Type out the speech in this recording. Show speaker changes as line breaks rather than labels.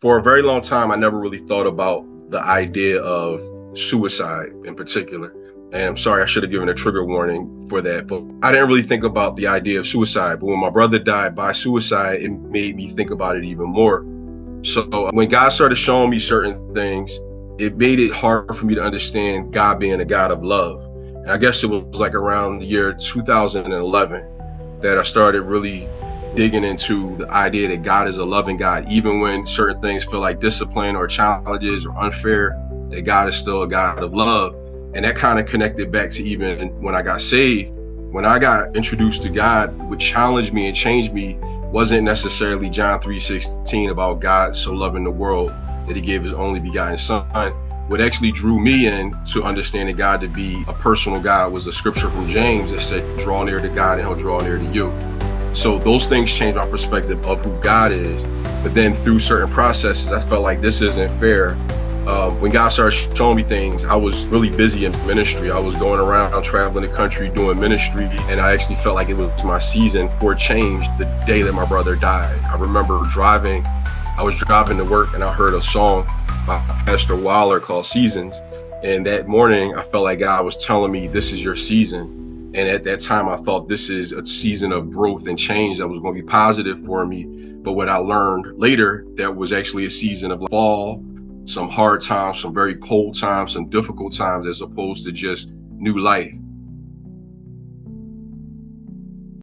For a very long time, I never really thought about the idea of suicide in particular. And I'm sorry, I should have given a trigger warning for that, but I didn't really think about the idea of suicide. But when my brother died by suicide, it made me think about it even more. So when God started showing me certain things, it made it hard for me to understand God being a God of love. And I guess it was like around the year 2011 that I started really digging into the idea that God is a loving God, even when certain things feel like discipline or challenges or unfair, that God is still a God of love. And that kind of connected back to even when I got saved. When I got introduced to God, what challenged me and changed me wasn't necessarily John 3:16 about God so loving the world that he gave his only begotten son. What actually drew me in to understanding God to be a personal God was a scripture from James that said, draw near to God and he'll draw near to you. So those things changed my perspective of who God is. But then through certain processes, I felt like this isn't fair. When God started showing me things, I was really busy in ministry. I was going around traveling the country doing ministry, and I actually felt like it was my season for change the day that my brother died. I remember I was driving to work and I heard a song by Pastor Waller called Seasons. And that morning I felt like God was telling me, this is your season. And at that time I thought this is a season of growth and change that was going to be positive for me. But what I learned later, that was actually a season of fall, some hard times, some very cold times, some difficult times, as opposed to just new life.